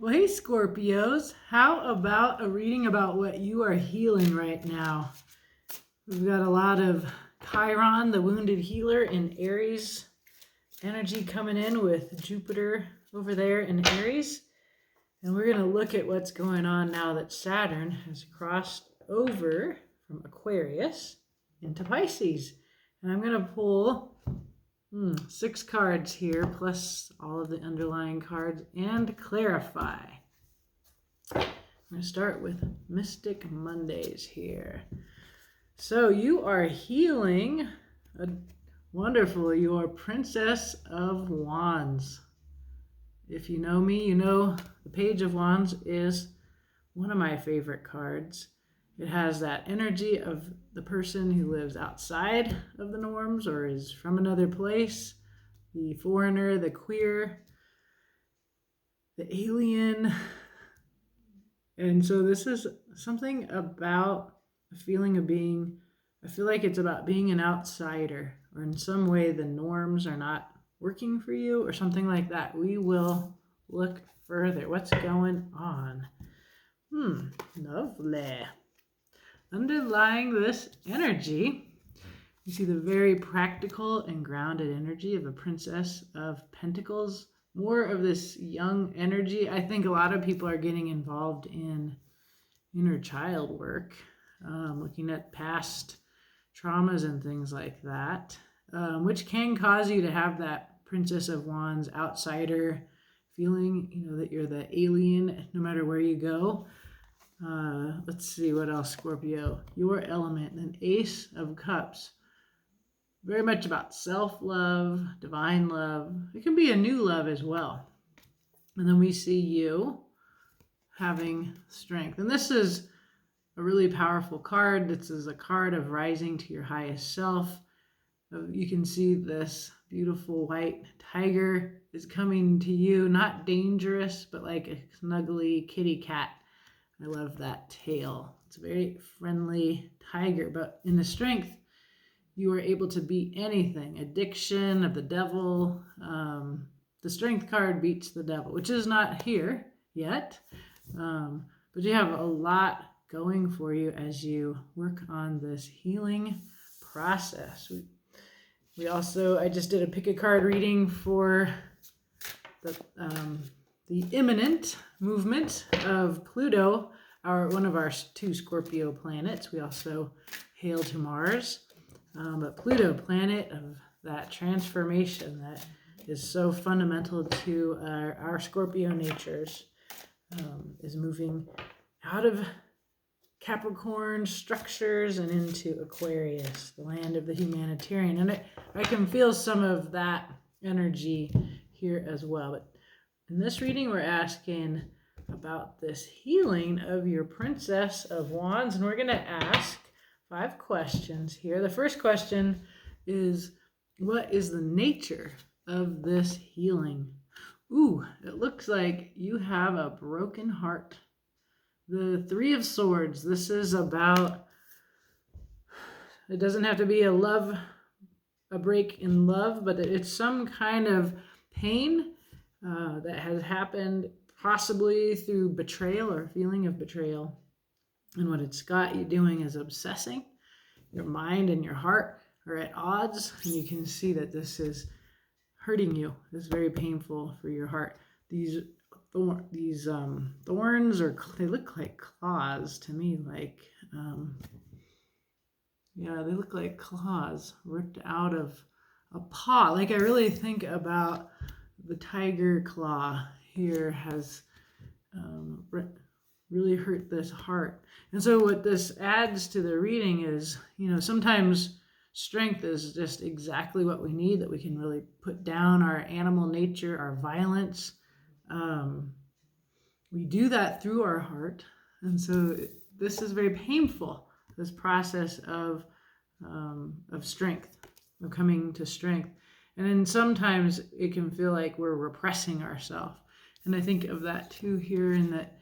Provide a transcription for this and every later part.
Well, hey, Scorpios, how about a reading about what you are healing right now? We've got a lot of Chiron, the wounded healer, in Aries energy coming in with Jupiter over there in Aries. And we're going to look at what's going on now that Saturn has crossed over from Aquarius into Pisces. And I'm going to pull 6 cards here, plus all of the underlying cards, and clarify. I'm going to start with Mystic Mondays here. So you are healing wonderful. You are Princess of Wands. If you know me, you know the Page of Wands is one of my favorite cards. It has that energy of the person who lives outside of the norms or is from another place, the foreigner, the queer, the alien. And so this is something about a feeling of being, I feel like it's about being an outsider, or in some way the norms are not working for you or something like that. We will look further. What's going on? Lovely. Underlying this energy, you see the very practical and grounded energy of a Princess of Pentacles. More of this young energy. I think a lot of people are getting involved in inner child work, looking at past traumas and things like that, which can cause you to have that Princess of Wands outsider feeling, that you're the alien no matter where you go. Let's see what else, Scorpio. Your element, an Ace of Cups. Very much about self-love, divine love. It can be a new love as well. And then we see you having strength. And this is a really powerful card. This is a card of rising to your highest self. You can see this beautiful white tiger is coming to you, not dangerous, but like a snuggly kitty cat. I love that tail. It's a very friendly tiger, but in the strength, you are able to beat anything. Addiction of the devil. The strength card beats the devil, which is not here yet. But you have a lot going for you as you work on this healing process. We also, I just did a pick a card reading for the imminent movement of Pluto, one of our 2 Scorpio planets. We also hail to Mars. But Pluto, planet of that transformation that is so fundamental to our Scorpio natures, is moving out of Capricorn structures and into Aquarius, the land of the humanitarian. And I can feel some of that energy here as well. But in this reading, we're asking about this healing of your Princess of Wands, and we're going to ask 5 questions here. The first question is, what is the nature of this healing? Ooh, it looks like you have a broken heart. The 3 of Swords. This is about, it doesn't have to be a break in love, but it's some kind of pain that has happened possibly through betrayal or feeling of betrayal. And what it's got you doing is obsessing. Your mind and your heart are at odds, and you can see that this is hurting you. It's very painful for your heart. These thorns, or they look like claws to me, like they look like claws ripped out of a paw. Like, I really think about the tiger claw here has really hurt this heart. And so what this adds to the reading is, sometimes strength is just exactly what we need, that we can really put down our animal nature, our violence. We do that through our heart. And so this is very painful, this process of strength, of coming to strength. And then sometimes it can feel like we're repressing ourselves. And I think of that too here, in that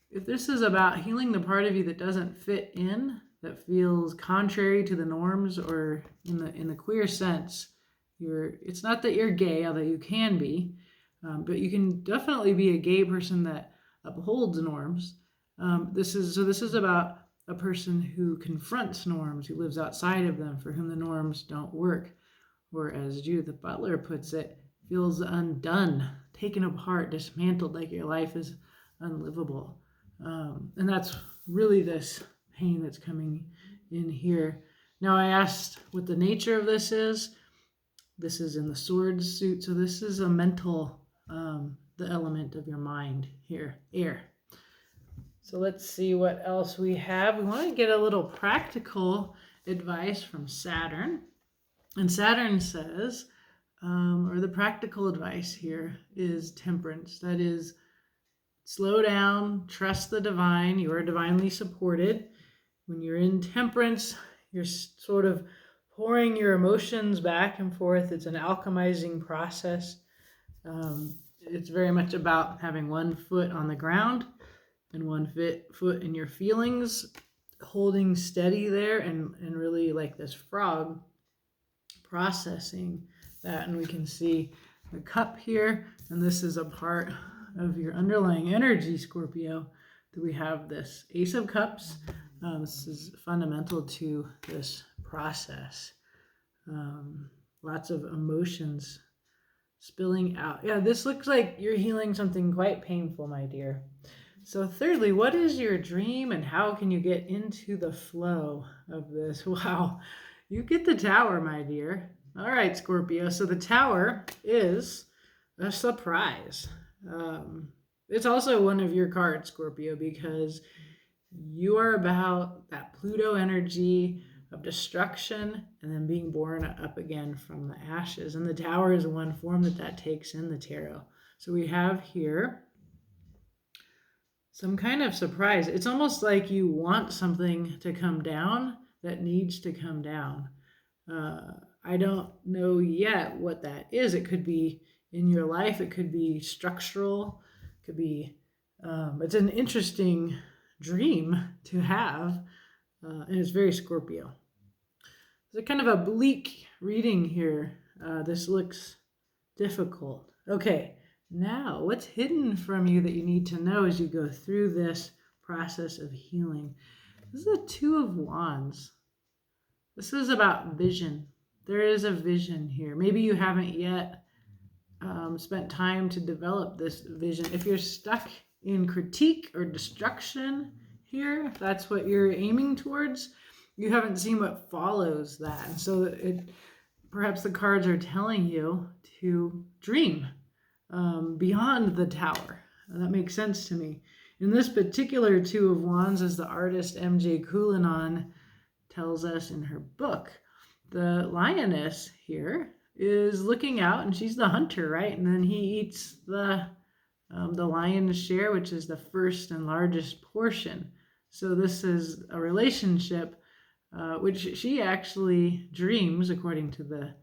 if this is about healing the part of you that doesn't fit in, that feels contrary to the norms, or in the queer sense, it's not that you're gay, although you can be, but you can definitely be a gay person that upholds norms. This is about a person who confronts norms, who lives outside of them, for whom the norms don't work, or as Judith Butler puts it, feels undone, taken apart, dismantled, like your life is unlivable. And that's really this pain that's coming in here. Now, I asked what the nature of this is. This is in the swords suit, so this is a mental, the element of your mind here, air. So let's see what else we have. We want to get a little practical advice from Saturn. And Saturn says, or the practical advice here is temperance. That is, slow down, trust the divine. You are divinely supported. When you're in temperance, you're sort of pouring your emotions back and forth. It's an alchemizing process. It's very much about having one foot on the ground and one foot in your feelings, holding steady there, and really like this frog processing that. And we can see the cup here, and this is a part of your underlying energy, Scorpio, that we have this Ace of Cups. This is fundamental to this process. Lots of emotions spilling out. Yeah, this looks like you're healing something quite painful, my dear. So thirdly, what is your dream and how can you get into the flow of this? Wow, you get the Tower, my dear. All right, Scorpio. So the Tower is a surprise. It's also one of your cards, Scorpio, because you are about that Pluto energy of destruction and then being born up again from the ashes. And the Tower is one form that takes in the tarot. So we have here some kind of surprise. It's almost like you want something to come down that needs to come down. I don't know yet what that is. It could be in your life. It could be structural. It could be, it's an interesting dream to have. And it's very Scorpio. It's a kind of a bleak reading here. This looks difficult. Okay. Now, what's hidden from you that you need to know as you go through this process of healing? This is a Two of Wands. This is about vision. There is a vision here. Maybe you haven't yet spent time to develop this vision. If you're stuck in critique or destruction here, if that's what you're aiming towards, you haven't seen what follows that. And so perhaps the cards are telling you to dream beyond the Tower. And that makes sense to me. In this particular Two of Wands, as the artist M.J. Coulinan tells us in her book, the lioness here is looking out, and she's the hunter, right? And then he eats the lion's share, which is the first and largest portion. So this is a relationship which she actually dreams, according to the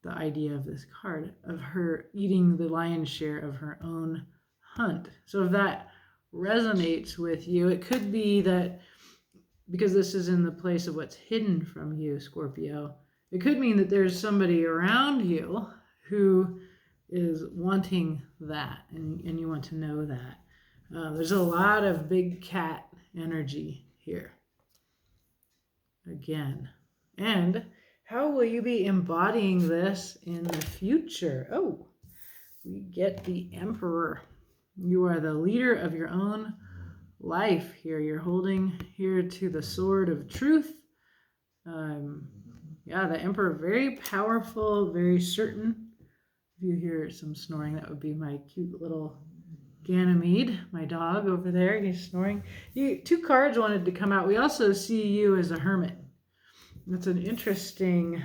idea of this card, of her eating the lion's share of her own hunt. So if that resonates with you, it could be that, because this is in the place of what's hidden from you, Scorpio, it could mean that there's somebody around you who is wanting that, and you want to know that. There's a lot of big cat energy here. Again. And how will you be embodying this in the future? Oh, we get the Emperor. You are the leader of your own life here. You're holding here to the sword of truth. Yeah, the Emperor, very powerful, very certain. If you hear some snoring, that would be my cute little Ganymede, my dog over there. He's snoring. Two cards wanted to come out. We also see you as a hermit. That's an interesting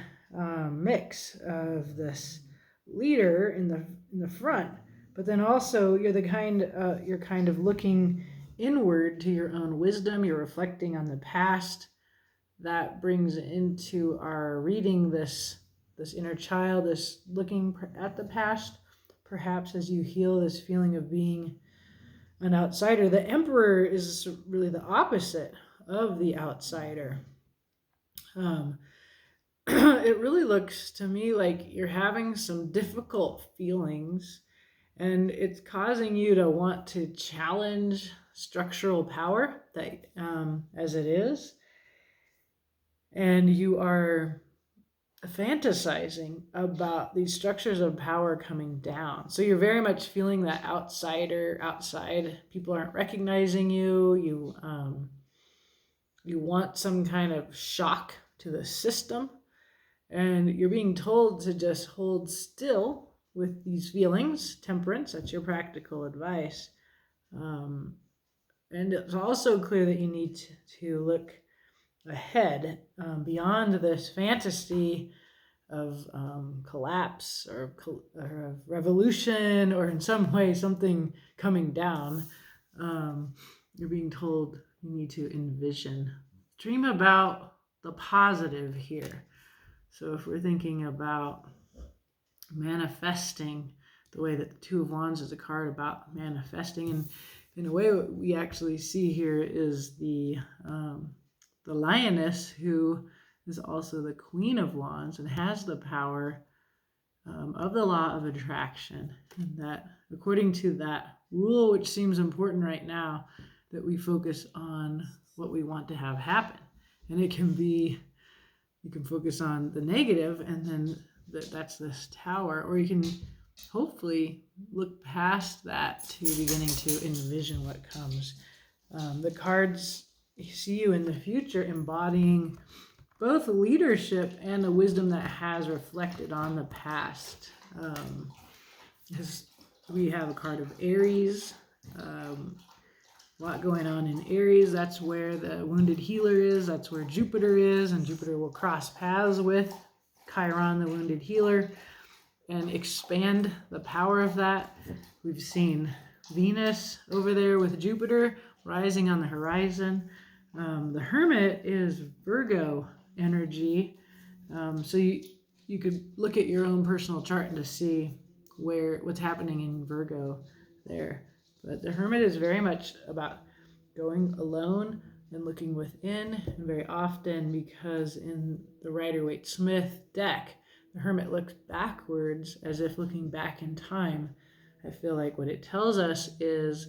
mix of this leader in the front, but then also you're kind of looking inward to your own wisdom. You're reflecting on the past. That brings into our reading this inner child, this looking at the past, perhaps as you heal this feeling of being an outsider. The Emperor is really the opposite of the outsider. It really looks to me like you're having some difficult feelings, And it's causing you to want to challenge structural power that as it is. And you are fantasizing about these structures of power coming down. So you're very much feeling that outside. People aren't recognizing you. You want some kind of shock to the system. And you're being told to just hold still with these feelings. Temperance, that's your practical advice. And it's also clear that you need to look ahead, beyond this fantasy of collapse or of revolution, or in some way something coming down. You're being told you need to envision, dream about the positive here. So if we're thinking about manifesting, the way that the Two of Wands is a card about manifesting, and in a way what we actually see here is the lioness, who is also the Queen of Wands and has the power of the law of attraction. And that according to that rule, which seems important right now, that we focus on what we want to have happen. And it can be, you can focus on the negative, and then that's this tower, or you can hopefully look past that to beginning to envision what comes. The cards see you in the future embodying both leadership and the wisdom that has reflected on the past. Because we have a card of Aries, a lot going on in Aries. That's where the wounded healer is. That's where Jupiter is, and Jupiter will cross paths with Chiron, the wounded healer, and expand the power of that. We've seen Venus over there with Jupiter rising on the horizon. The Hermit is Virgo energy. So you could look at your own personal chart and to see what's happening in Virgo there. But the Hermit is very much about going alone and looking within, and very often, because in the Rider-Waite-Smith deck, the Hermit looks backwards as if looking back in time. I feel like what it tells us is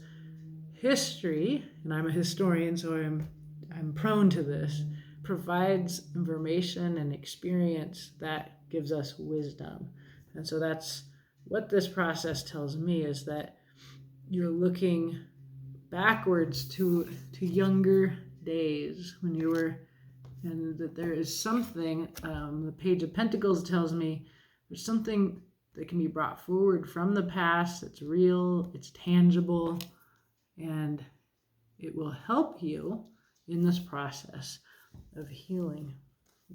history, and I'm a historian, so I'm prone to this, provides information and experience that gives us wisdom. And so that's what this process tells me, is that you're looking backwards to younger days when you were, and that there is something, the Page of Pentacles tells me there's something that can be brought forward from the past. It's real, it's tangible, and it will help you in this process of healing.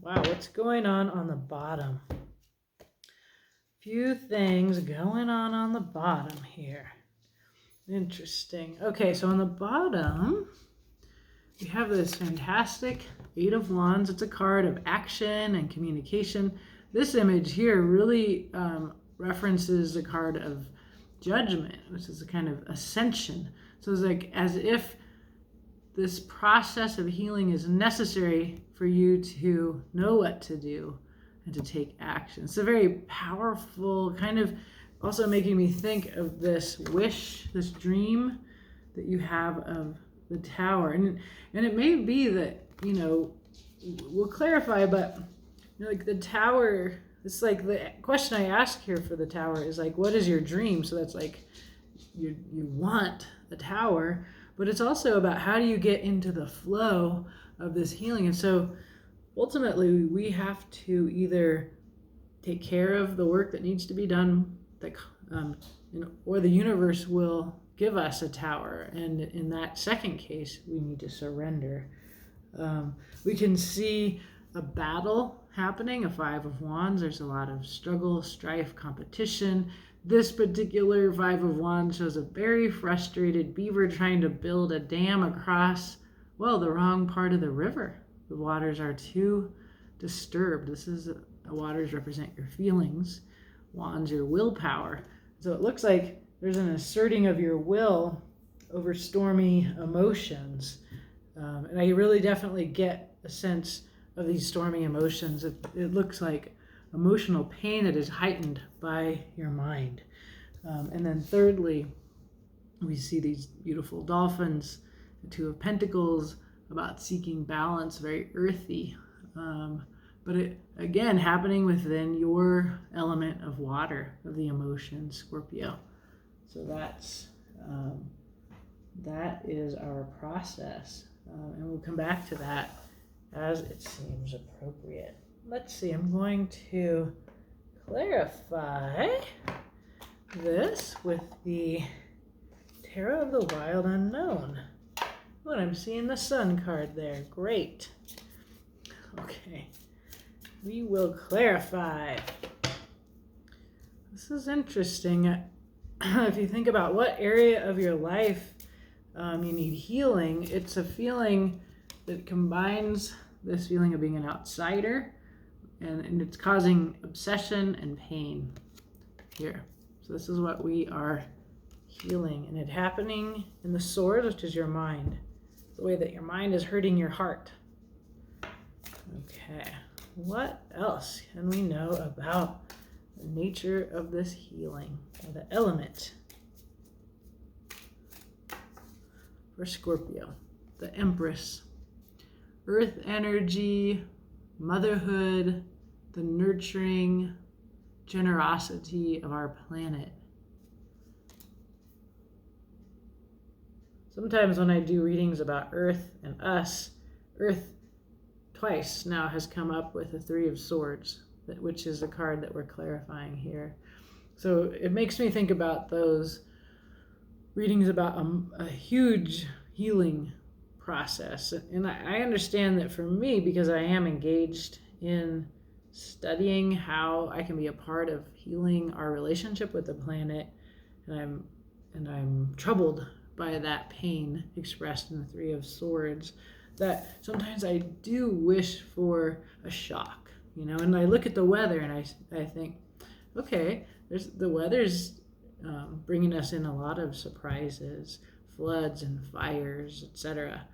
Wow, what's going on the bottom? Few things going on the bottom here. Interesting. Okay, so on the bottom, we have this fantastic Eight of Wands. It's a card of action and communication. This image here really references the card of Judgment, which is a kind of ascension. So it's like as if this process of healing is necessary for you to know what to do and to take action. It's a very powerful kind of, also making me think of this wish, this dream that you have of the tower. And it may be that, we'll clarify, but like the tower, it's like the question I ask here for the tower is like, what is your dream? So that's like you want the tower, but it's also about how do you get into the flow of this healing. And so ultimately we have to either take care of the work that needs to be done, or the universe will give us a tower. And in that second case, we need to surrender. We can see a battle happening, a Five of Wands. There's a lot of struggle, strife, competition. This particular Five of Wands shows a very frustrated beaver trying to build a dam across, the wrong part of the river. The waters are too disturbed. The waters represent your feelings. Wands, your willpower. So it looks like there's an asserting of your will over stormy emotions. And I really definitely get a sense of these stormy emotions. It looks like emotional pain that is heightened by your mind. And then thirdly, we see these beautiful dolphins, the Two of Pentacles, about seeking balance, very earthy. But it, again, happening within your element of water, of the emotions, Scorpio. So that is our process. And we'll come back to that as it seems appropriate. Let's see, I'm going to clarify this with the Tarot of the Wild Unknown. What, I'm seeing the Sun card there. Great. Okay. We will clarify. This is interesting. If you think about what area of your life you need healing, it's a feeling that combines this feeling of being an outsider, and it's causing obsession and pain here. So this is what we are healing, and it happening in the Sword, which is your mind, the way that your mind is hurting your heart. Okay, what else can we know about the nature of this healing, or the element for Scorpio? The Empress, earth energy, motherhood, the nurturing generosity of our planet. Sometimes when I do readings about Earth and us, Earth twice now has come up with the Three of Swords, which is the card that we're clarifying here. So it makes me think about those readings about a huge healing process. And I understand that for me, because I am engaged in studying how I can be a part of healing our relationship with the planet, and I'm troubled by that pain expressed in the Three of Swords, that sometimes I do wish for a shock, and I look at the weather and I think, okay, the weather's bringing us in a lot of surprises, floods and fires, etc.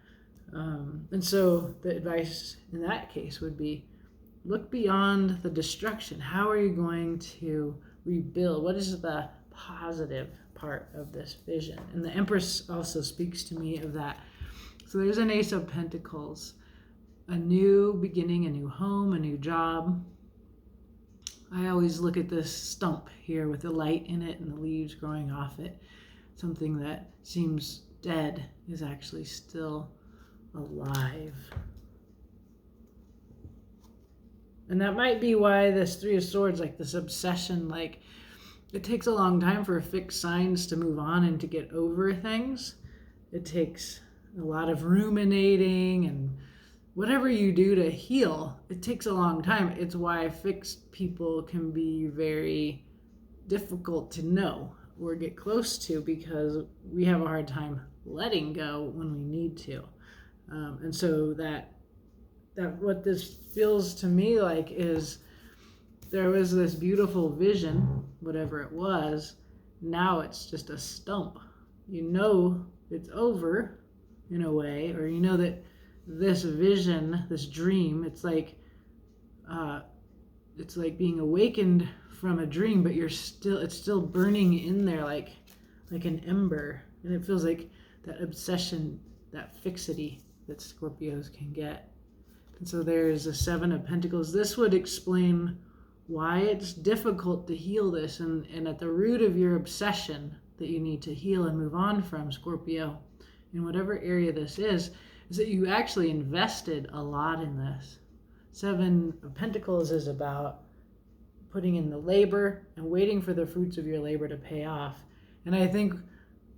And so the advice in that case would be, look beyond the destruction. How are you going to rebuild? What is the positive part of this vision? And the Empress also speaks to me of that. So there's an Ace of Pentacles, a new beginning, a new home, a new job. I always look at this stump here with the light in it and the leaves growing off it. Something that seems dead is actually still alive. And that might be why this Three of Swords, like this obsession, like it takes a long time for fixed signs to move on and to get over things. It takes a lot of ruminating, and whatever you do to heal, it takes a long time. It's why fixed people can be very difficult to know or get close to, because we have a hard time letting go when we need to. And so that what this feels to me like is, there was this beautiful vision, whatever it was, now it's just a stump. It's over in a way, or that this vision, this dream, it's like being awakened from a dream, but it's still burning in there like an ember, and it feels like that obsession, that fixity that Scorpios can get. And so there's a Seven of Pentacles. This would explain why it's difficult to heal this, and at the root of your obsession that you need to heal and move on from, Scorpio, in whatever area this is that you actually invested a lot in this. Seven of Pentacles is about putting in the labor and waiting for the fruits of your labor to pay off. And I think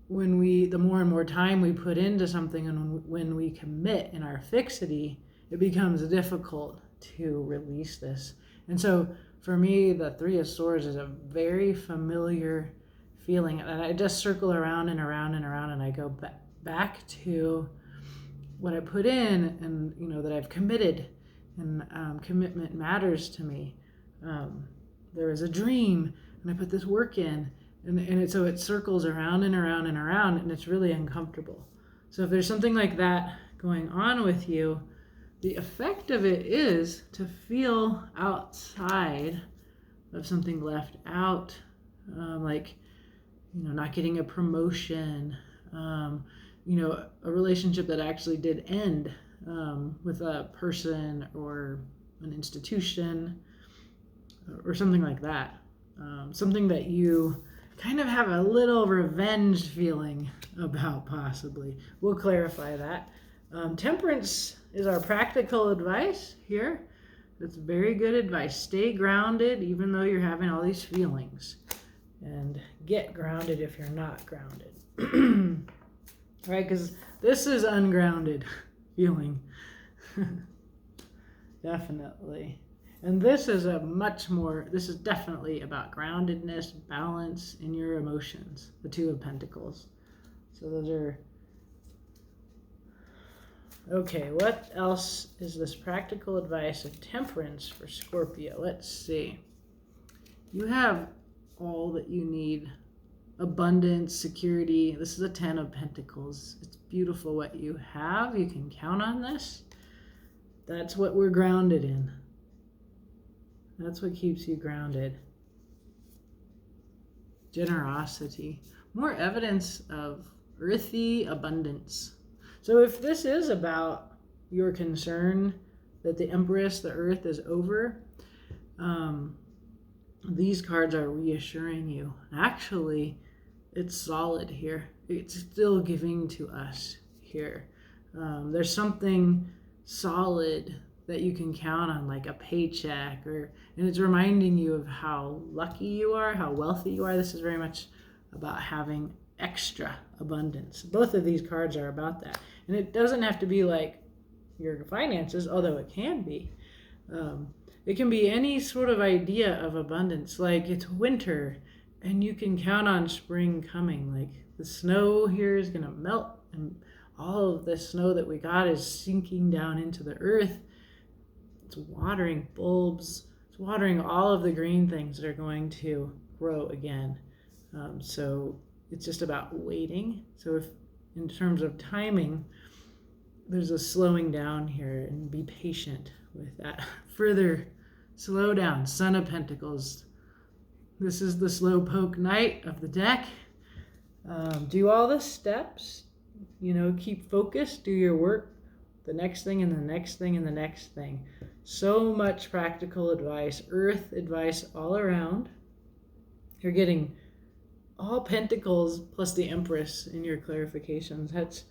the more and more time we put into something, and when we commit in our fixity, it becomes difficult to release this. And so for me, the Three of Swords is a very familiar feeling, and I just circle around and around and around, and I go back to what I put in, and that I've committed, and commitment matters to me. There is a dream, and I put this work in, and so it circles around and around and around, and it's really uncomfortable. So if there's something like that going on with you, the effect of it is to feel outside of something left out, like not getting a promotion, a relationship that actually did end with a person or an institution or something like that. Something that you kind of have a little revenge feeling about, possibly. We'll clarify that. Temperance is our practical advice here. It's very good advice. Stay grounded even though you're having all these feelings. And get grounded if you're not grounded. Right? Because this is ungrounded feeling. Definitely. And this is this is definitely about groundedness, balance in your emotions, the Two of Pentacles. So those are, okay, what else is this practical advice of temperance for Scorpio? Let's see. You have all that you need. Abundance, security. This is a 10 of Pentacles. It's beautiful what you have. You can count on this. That's what we're grounded in. That's what keeps you grounded. Generosity. More evidence of earthy abundance. So if this is about your concern that the Empress, the Earth, is over, these cards are reassuring you. Actually, it's solid here. It's still giving to us here. There's something solid that you can count on, like a paycheck, and it's reminding you of how lucky you are, how wealthy you are. This is very much about having extra abundance. Both of these cards are about that. And it doesn't have to be like your finances, although it can be. It can be any sort of idea of abundance, like it's winter and you can count on spring coming. Like the snow here is going to melt and all of the snow that we got is sinking down into the earth. It's watering bulbs. It's watering all of the green things that are going to grow again. So it's just about waiting. So if in terms of timing, there's a slowing down here, and be patient with that. Further slow down. Son of Pentacles. This is the slowpoke knight of the deck. Do all the steps. Keep focused. Do your work. The next thing and the next thing and the next thing. So much practical advice. Earth advice all around. You're getting all Pentacles plus the Empress in your clarifications. That's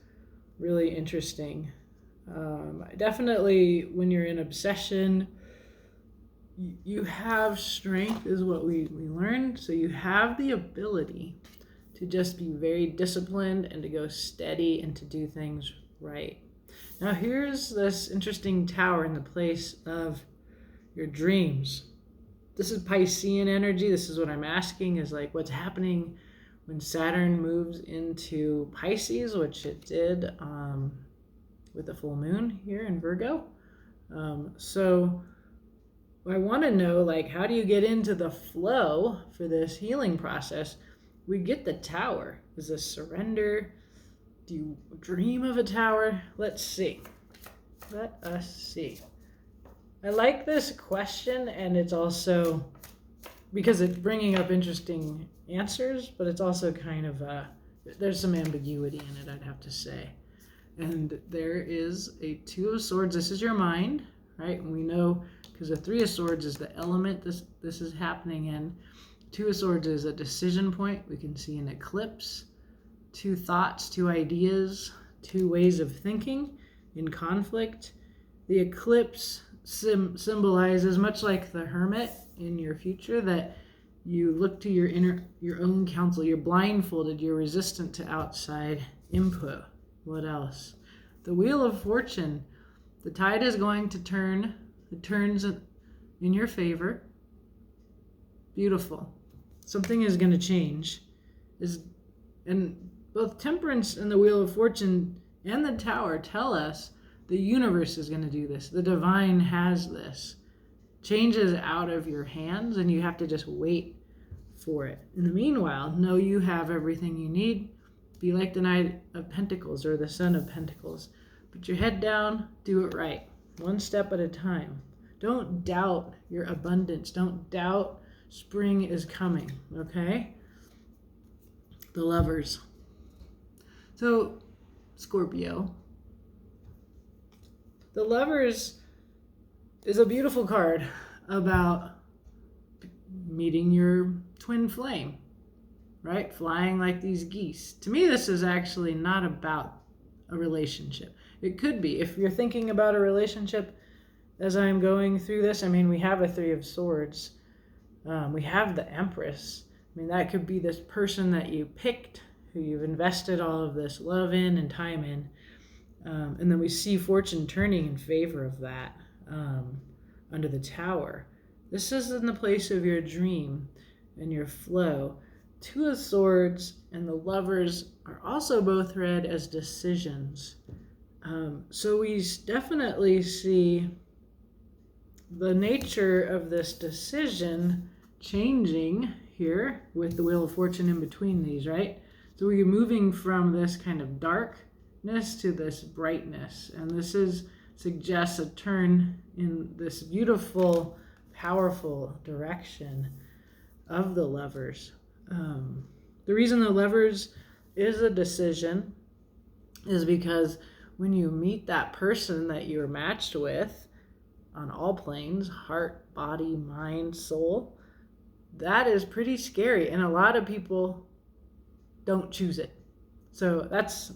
really interesting. Definitely when you're in obsession, you have strength is what we learned. So you have the ability to just be very disciplined and to go steady and to do things right. Now here's this interesting tower in the place of your dreams. This is Piscean energy. This is what I'm asking, is like what's happening when Saturn moves into Pisces, which it did with the full moon here in Virgo. So I want to know, like, how do you get into the flow for this healing process? We get the tower. Is this surrender? Do you dream of a tower? Let's see. Let us see. I like this question, and it's also because it's bringing up interesting answers, but it's also kind of there's some ambiguity in it, I'd have to say. And there is a Two of Swords. This is your mind, right? And we know because the Three of Swords is the element this is happening in. Two of Swords is a decision point. We can see an eclipse, two thoughts, two ideas, two ways of thinking in conflict. The eclipse symbolizes, much like the Hermit in your future, that you look to your own counsel. You're blindfolded. You're resistant to outside input. What else? The Wheel of Fortune. The tide is going to turn. It turns in your favor. Beautiful. Something is going to change. And both Temperance and the Wheel of Fortune and the Tower tell us the universe is going to do this. The divine has this. Change is out of your hands, and you have to just wait for it. In the meanwhile, know you have everything you need. Be like the Knight of Pentacles or the Son of Pentacles. Put your head down, do it right. One step at a time. Don't doubt your abundance. Don't doubt spring is coming, okay? The Lovers. So, Scorpio. The Lovers is a beautiful card about meeting your twin flame, right? Flying like these geese. To me, this is actually not about a relationship. It could be. If you're thinking about a relationship as I'm going through this, I mean, we have a Three of Swords. We have the Empress. I mean, that could be this person that you picked, who you've invested all of this love in and time in. And then we see fortune turning in favor of that under the Tower. This is in the place of your dream and your flow. Two of Swords and the Lovers are also both read as decisions. So we definitely see the nature of this decision changing here with the Wheel of Fortune in between these, right? So we're moving from this kind of darkness to this brightness. And this suggests a turn in this beautiful, powerful direction of the Lovers. The reason the Lovers is a decision is because when you meet that person that you're matched with on all planes, heart, body, mind, soul, that is pretty scary. And a lot of people don't choose it. So that's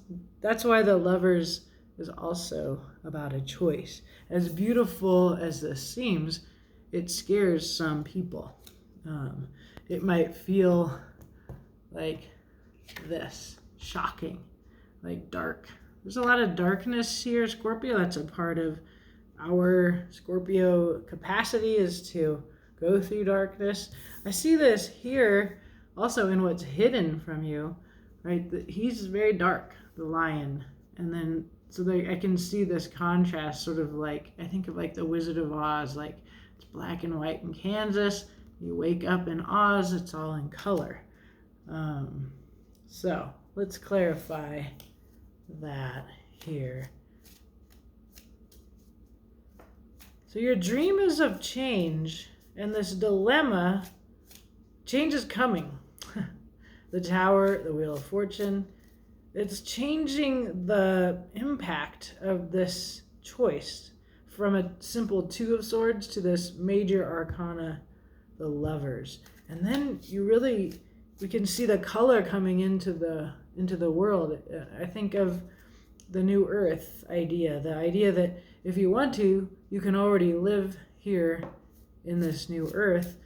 why the Lovers is also about a choice. As beautiful as this seems, it scares some people. It might feel like this, shocking, like dark. There's a lot of darkness here, Scorpio. That's a part of our Scorpio capacity, is to go through darkness. I see this here also in what's hidden from you, right? He's very dark, the lion. And then, I can see this contrast, sort of like, I think of like the Wizard of Oz, like it's black and white in Kansas. You wake up in Oz, it's all in color. So let's clarify that here. So your dream is of change, and this dilemma, change is coming. The Tower, the Wheel of Fortune, it's changing the impact of this choice from a simple Two of Swords to this major arcana, the Lovers. And then we can see the color coming into the world. I think of the New Earth idea, the idea that if you want to, you can already live here in this new Earth.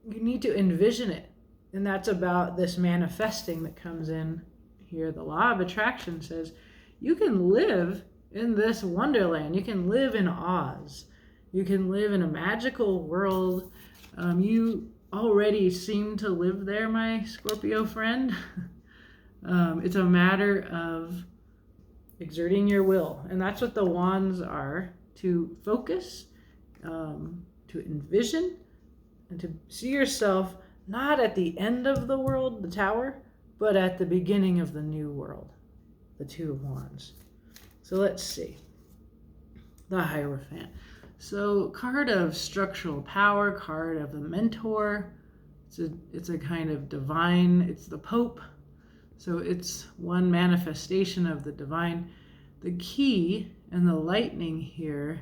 You need to envision it. And that's about this manifesting that comes in here. The law of attraction says you can live in this wonderland. You can live in Oz. You can live in a magical world. You already seem to live there, my Scorpio friend. It's a matter of exerting your will. And that's what the wands are, to focus, to envision, and to see yourself not at the end of the world, the Tower, but at the beginning of the new world, the Two of Wands. So let's see. The Hierophant. So card of structural power, card of the mentor. It's a kind of divine, it's the Pope. So it's one manifestation of the divine. The key and the lightning here,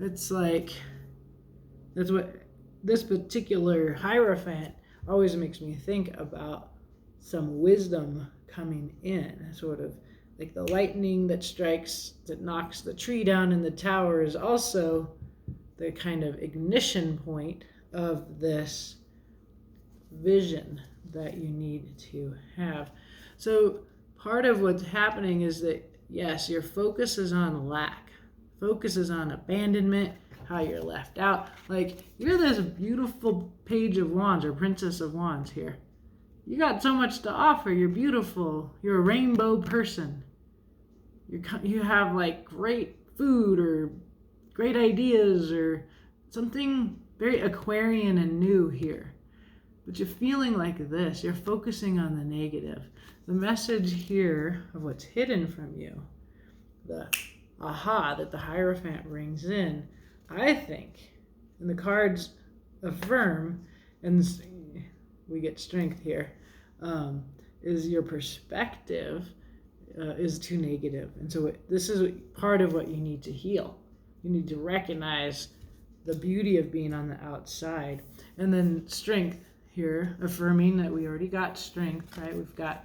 it's like, that's what this particular Hierophant always makes me think about, some wisdom coming in, sort of like the lightning that strikes, that knocks the tree down in the tower, is also the kind of ignition point of this vision that you need to have. So part of what's happening is that, yes, your focus is on lack. Focus is on abandonment, how you're left out. Like, you're this beautiful Page of Wands or Princess of Wands here. You got so much to offer. You're beautiful. You're a rainbow person. You have like great food or great ideas or something very Aquarian and new here. But you're feeling like this. You're focusing on the negative. The message here of what's hidden from you, the aha that the Hierophant brings in, I think, and the cards affirm, and we get strength here, is your perspective is too negative. And so this is part of what you need to heal. You need to recognize the beauty of being on the outside. And then strength here, affirming that we already got strength, right? We've got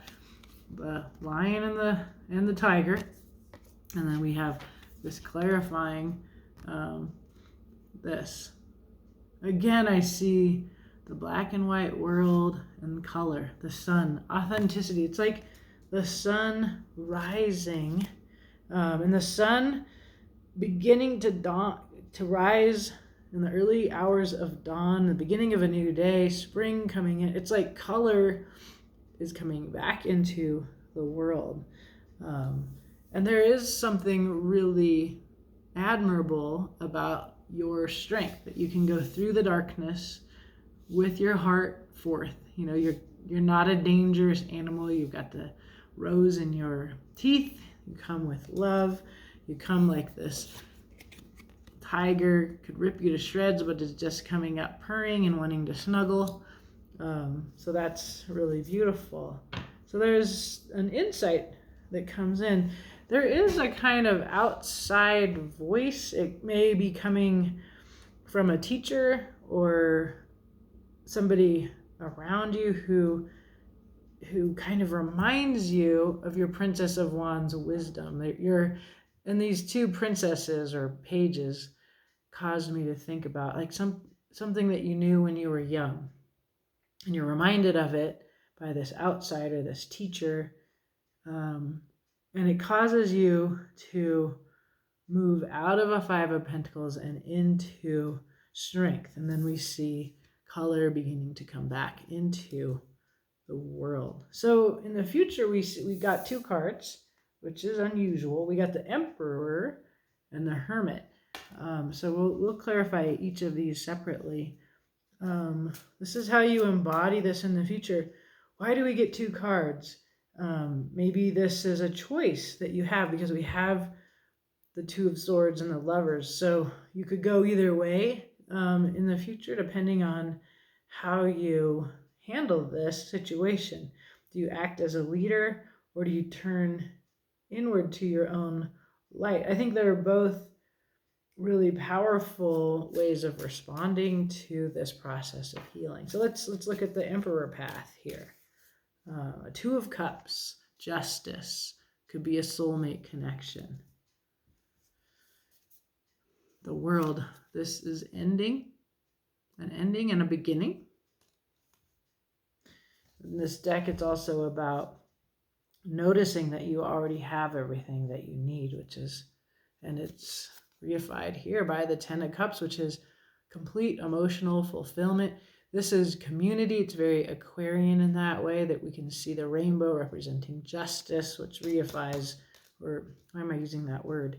the lion and the tiger. And then we have this clarifying this. Again, I see the black and white world and color, the sun, authenticity. It's like the sun rising, and the sun beginning to dawn, to rise in the early hours of dawn, the beginning of a new day, spring coming in. It's like color is coming back into the world. And there is something really admirable about your strength, that you can go through the darkness with your heart forth. You know, you're not a dangerous animal. You've got the rose in your teeth. You come with love. You come like this tiger could rip you to shreds, but is just coming up purring and wanting to snuggle. So that's really beautiful. So there's an insight that comes in. There is a kind of outside voice. It may be coming from a teacher or somebody around you who kind of reminds you of your Princess of Wands wisdom. And these two princesses or pages caused me to think about like something that you knew when you were young, and you're reminded of it by this outsider, this teacher, and it causes you to move out of a Five of Pentacles and into strength. And then we see color beginning to come back into the world. So in the future, we got two cards, which is unusual. We got the Emperor and the Hermit. So we'll clarify each of these separately. This is how you embody this in the future. Why do we get two cards? Maybe this is a choice that you have, because we have the Two of Swords and the Lovers. So you could go either way in the future, depending on how you handle this situation. Do you act as a leader, or do you turn inward to your own light? I think they're both really powerful ways of responding to this process of healing. So let's look at the Emperor path here. A Two of Cups, justice, could be a soulmate connection. The World, this is ending, an ending and a beginning. In this deck, it's also about noticing that you already have everything that you need, and it's reified here by the Ten of Cups, which is complete emotional fulfillment. This is community. It's very Aquarian in that way, that we can see the rainbow representing justice, which reifies, or why am I using that word?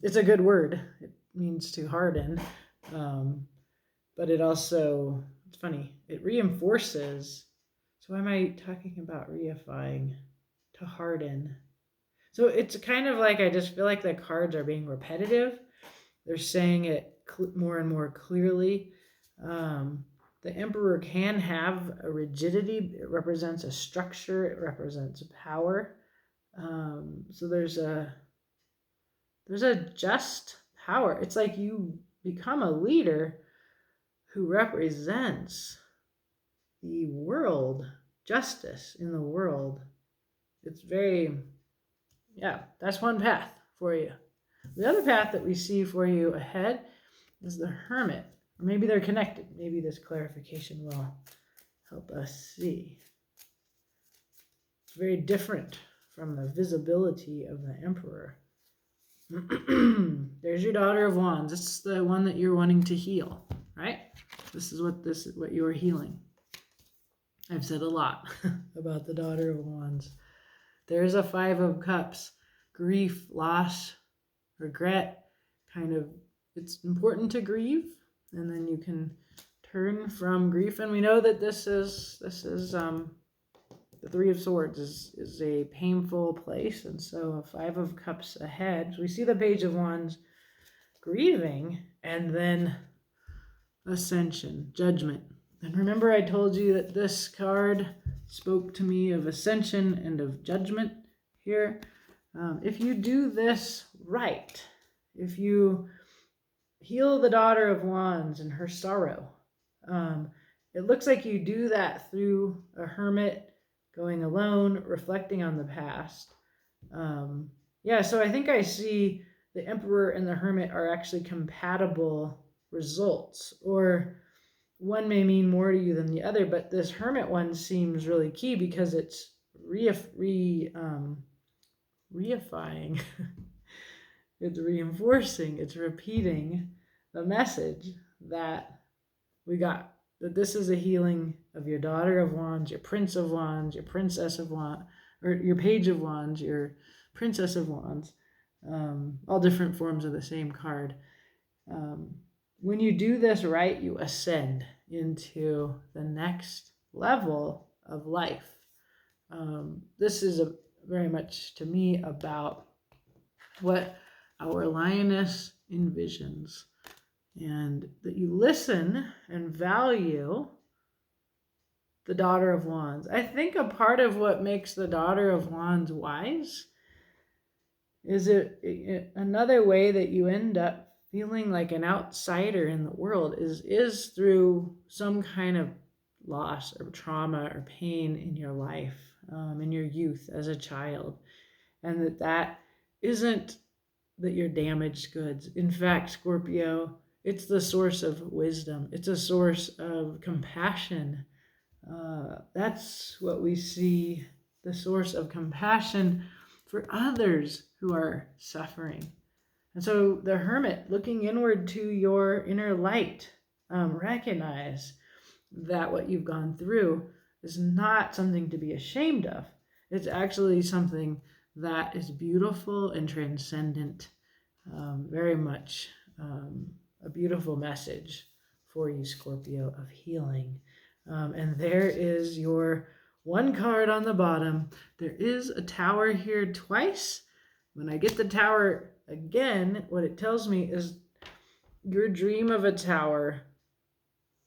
It's a good word. It means to harden. But it also, it's funny, it reinforces. So why am I talking about reifying? To harden. So it's kind of like, I just feel like the cards are being repetitive. They're saying it more and more clearly. The Emperor can have a rigidity. It represents a structure. It represents power. So there's a just power. It's like you become a leader who represents the world, justice in the world. It's very, that's one path for you. The other path that we see for you ahead is the Hermit. Or maybe they're connected. Maybe this clarification will help us see. It's very different from the visibility of the Emperor. There's your Daughter of Wands. This is the one that you're wanting to heal, right? This is what you're healing. I've said a lot about the Daughter of Wands. There's a Five of Cups. Grief, loss, regret, kind of, it's important to grieve, and then you can turn from grief. And we know that this is the Three of Swords is a painful place, and so a Five of Cups ahead. So we see the Page of Wands, grieving, and then ascension, judgment. And remember, I told you that this card spoke to me of ascension and of judgment here. If you do this right, if you heal the Daughter of Wands and her sorrow, it looks like you do that through a hermit, going alone, reflecting on the past. So I think I see the Emperor and the Hermit are actually compatible results, or one may mean more to you than the other, but this Hermit one seems really key because it's reifying, it's reinforcing, it's repeating the message that we got, that this is a healing of your Daughter of Wands, your Prince of Wands, your Princess of Wands, or your Page of Wands, your Princess of Wands, all different forms of the same card. When you do this right, you ascend into the next level of life. This is very much, to me, about what our lioness envisions, and that you listen and value the Daughter of Wands. I think a part of what makes the Daughter of Wands wise is another way that you end up feeling like an outsider in the world is through some kind of loss or trauma or pain in your life, in your youth as a child, and that isn't that you're damaged goods. In fact, Scorpio, it's the source of wisdom. It's a source of compassion. That's what we see, the source of compassion for others who are suffering. And so the Hermit, looking inward to your inner light, recognize that what you've gone through is not something to be ashamed of. It's actually something that is beautiful and transcendent, very much a beautiful message for you, Scorpio, of healing. And there is your one card on the bottom. There is a tower here twice. When I get the tower again, what it tells me is your dream of a tower,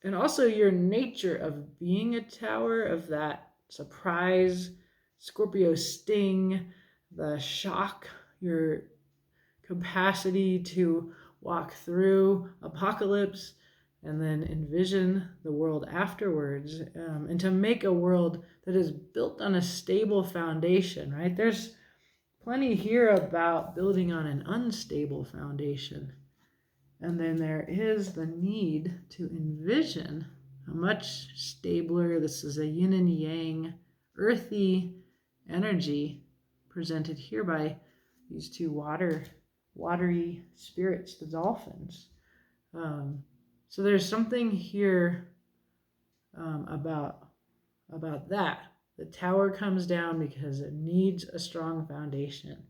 and also your nature of being a tower, of that surprise, Scorpio sting, the shock, your capacity to walk through apocalypse and then envision the world afterwards, and to make a world that is built on a stable foundation, right? There's plenty here about building on an unstable foundation. And then there is the need to envision a much stabler, this is a yin and yang, earthy energy presented here by these two watery spirits, the dolphins. So there's something here about that. The tower comes down because it needs a strong foundation.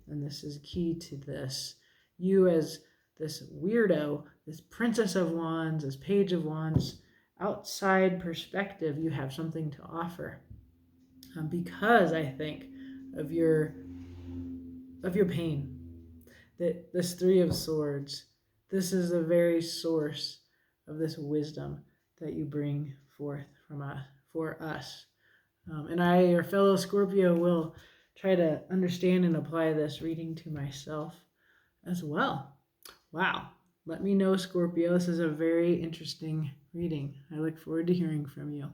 And this is key to this. You as this weirdo, this Princess of Wands, this Page of Wands, outside perspective, you have something to offer. Because I think of your pain, that this Three of Swords, this is the very source of this wisdom that you bring forth for us. And I, your fellow Scorpio, will try to understand and apply this reading to myself as well. Wow. Let me know, Scorpio. This is a very interesting reading. I look forward to hearing from you.